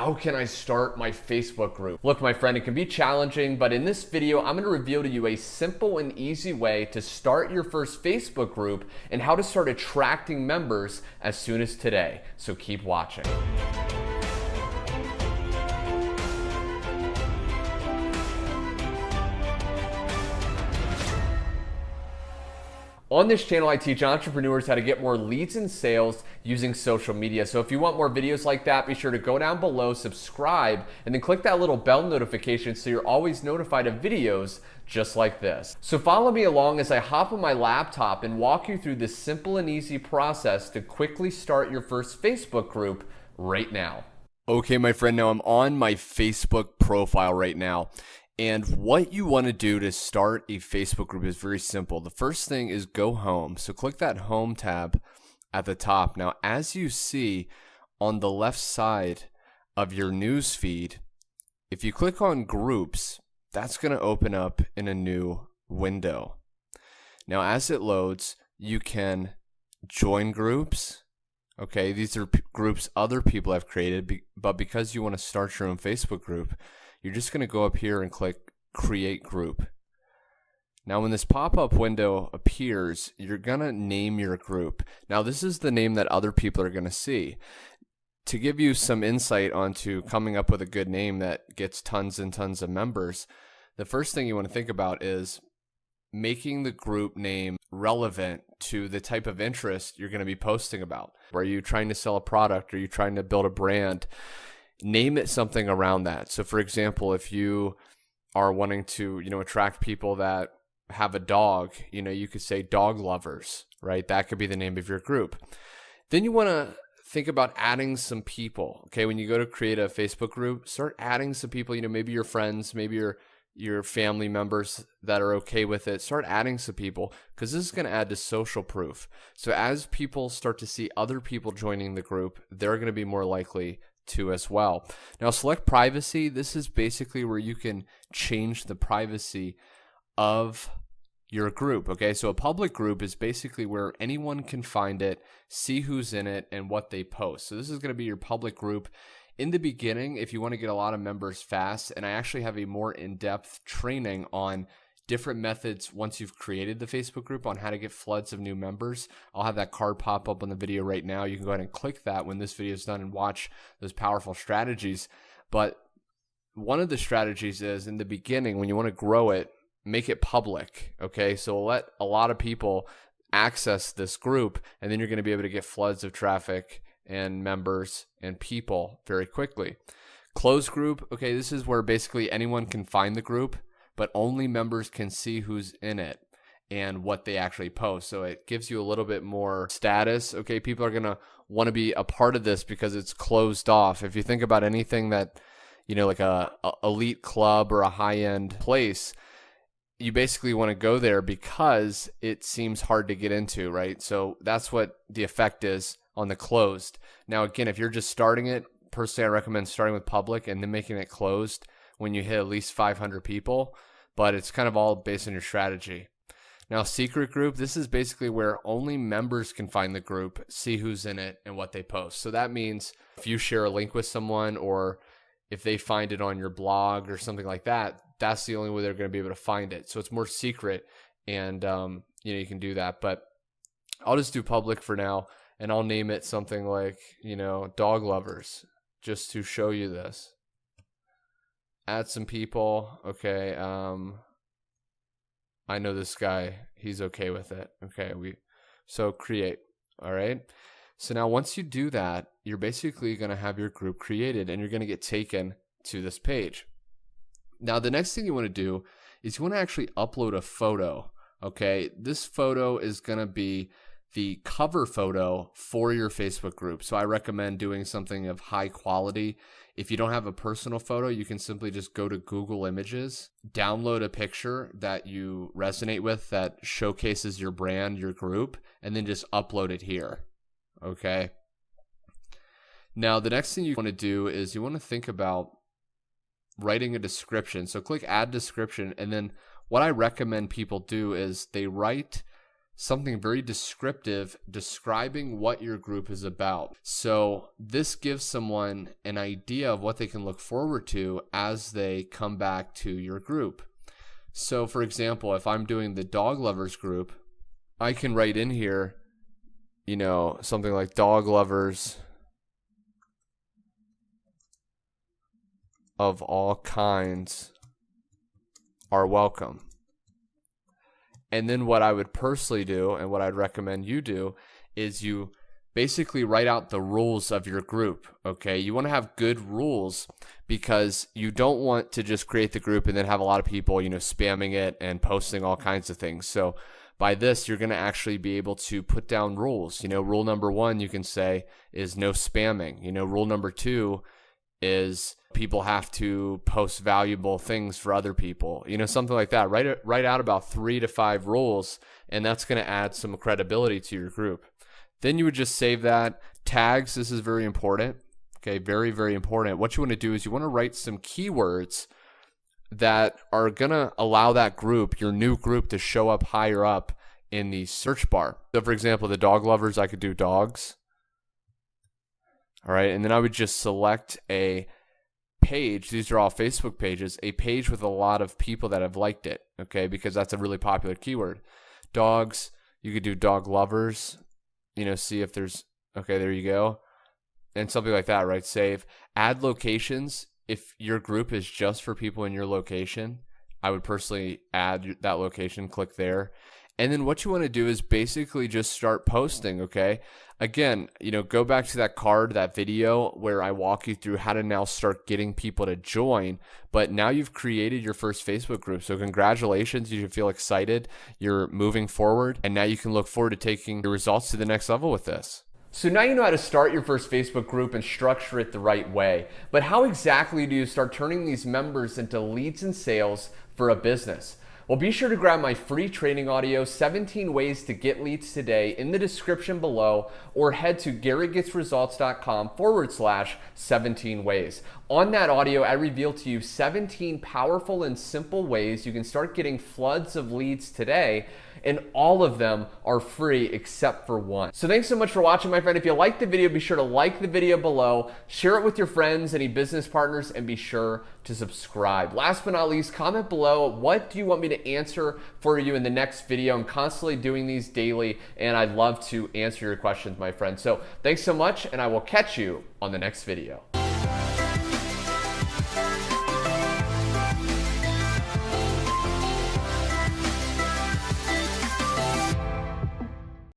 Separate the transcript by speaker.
Speaker 1: How can I start my Facebook group? Look, my friend, it can be challenging, but in this video, I'm gonna reveal to you a simple and easy way to start your first Facebook group and how to start attracting members as soon as today. So keep watching. On this channel, I teach entrepreneurs how to get more leads and sales using social media. So if you want more videos like that, be sure to go down below, subscribe, and then click that little bell notification so you're always notified of videos just like this. So follow me along as I hop on my laptop and walk you through this simple and easy process to quickly start your first Facebook group right now. Okay, my friend, now I'm on my Facebook profile right now. And what you want to do to start a Facebook group is very simple. The first thing is go home. So click that home tab at the top. Now, as you see on the left side of your news feed, if you click on groups, that's going to open up in a new window. Now, as it loads, you can join groups. Okay, these are groups other people have created, but because you want to start your own Facebook group, you're just going to go up here and click Create Group. Now, when this pop-up window appears, you're going to name your group. Now, this is the name that other people are going to see. To give you some insight onto coming up with a good name that gets tons and tons of members, the first thing you want to think about is making the group name relevant to the type of interest you're going to be posting about. Are you trying to sell a product? Are you trying to build a brand? Name it something around that. So for example, if you are wanting to, attract people that have a dog, you could say dog lovers, right? That could be the name of your group. Then you want to think about adding some people. Okay, when you go to create a Facebook group, start adding some people, maybe your friends, maybe your family members that are okay with it. Start adding some people because this is going to add to social proof. So as people start to see other people joining the group, they're going to be more likely to as well. Now, select privacy. This is basically where you can change the privacy of your group. Okay, so a public group is basically where anyone can find it, see who's in it, and what they post. So this is going to be your public group. In the beginning, if you want to get a lot of members fast, and I actually have a more in-depth training on different methods once you've created the Facebook group on how to get floods of new members. I'll have that card pop up on the video right now. You can go ahead and click that when this video is done and watch those powerful strategies. But one of the strategies is in the beginning, when you want to grow it, make it public. Okay, so let a lot of people access this group, and then you're going to be able to get floods of traffic and members and people very quickly. Closed group. Okay, this is where basically anyone can find the group, but only members can see who's in it and what they actually post. So it gives you a little bit more status. Okay, people are going to want to be a part of this because it's closed off. If you think about anything that, like a elite club or a high-end place, you basically want to go there because it seems hard to get into, right? So that's what the effect is on the closed. Now, again, if you're just starting it, personally, I recommend starting with public and then making it closed when you hit at least 500 people, but it's kind of all based on your strategy. Now, secret group, this is basically where only members can find the group, see who's in it, and what they post. So that means if you share a link with someone or if they find it on your blog or something like that, that's the only way they're going to be able to find it. So it's more secret, and you can do that. But I'll just do public for now, and I'll name it something like, dog lovers, just to show you this. Add some people. Okay, I know this guy, he's okay with it. Okay, so create. All right. So now once you do that, you're basically going to have your group created and you're going to get taken to this page. Now, the next thing you want to do is you want to actually upload a photo. Okay, this photo is going to be the cover photo for your Facebook group. So I recommend doing something of high quality. If you don't have a personal photo, you can simply just go to Google Images, download a picture that you resonate with that showcases your brand, your group, and then just upload it here. Okay. Now, the next thing you want to do is you want to think about writing a description. So click Add Description, and then what I recommend people do is they write something very descriptive describing what your group is about. So this gives someone an idea of what they can look forward to as they come back to your group. So for example, if I'm doing the dog lovers group, I can write in here, you know, something like dog lovers of all kinds are welcome. And then what I would personally do, and what I'd recommend you do, is you basically write out the rules of your group, okay? You want to have good rules because you don't want to just create the group and then have a lot of people, you know, spamming it and posting all kinds of things. So by this, you're going to actually be able to put down rules. You know, rule number 1, you can say, is no spamming. You know, rule number 2 is people have to post valuable things for other people, you know, something like that. Write out about 3 to 5 rules, and that's going to add some credibility to your group. Then you would just save that. Tags, this is very important. Okay, very, very important. What you want to do is you want to write some keywords that are going to allow that group, your new group, to show up higher up in the search bar. So for example, the dog lovers, I could do dogs. All right, and then I would just select a page. These are all Facebook pages, a page with a lot of people that have liked it, okay, because that's a really popular keyword. Dogs, you could do dog lovers, you know, see if there's, okay, there you go. And something like that, right? Save. Add locations. If your group is just for people in your location, I would personally add that location, click there. And then what you want to do is basically just start posting, okay? Again, you know, go back to that card, that video where I walk you through how to now start getting people to join. But now you've created your first Facebook group. So congratulations, you should feel excited. You're moving forward. And now you can look forward to taking your results to the next level with this. So now you know how to start your first Facebook group and structure it the right way. But how exactly do you start turning these members into leads and sales for a business? Well, be sure to grab my free training audio, 17 Ways to Get Leads Today, in the description below, or head to garrettgetsresults.com/17 ways. On that audio, I reveal to you 17 powerful and simple ways you can start getting floods of leads today, and all of them are free except for one. So thanks so much for watching, my friend. If you liked the video, be sure to like the video below, share it with your friends, any business partners, and be sure to subscribe. Last but not least, comment below, what do you want me to answer for you in the next video? I'm constantly doing these daily, and I'd love to answer your questions, my friend. So thanks so much, and I will catch you on the next video.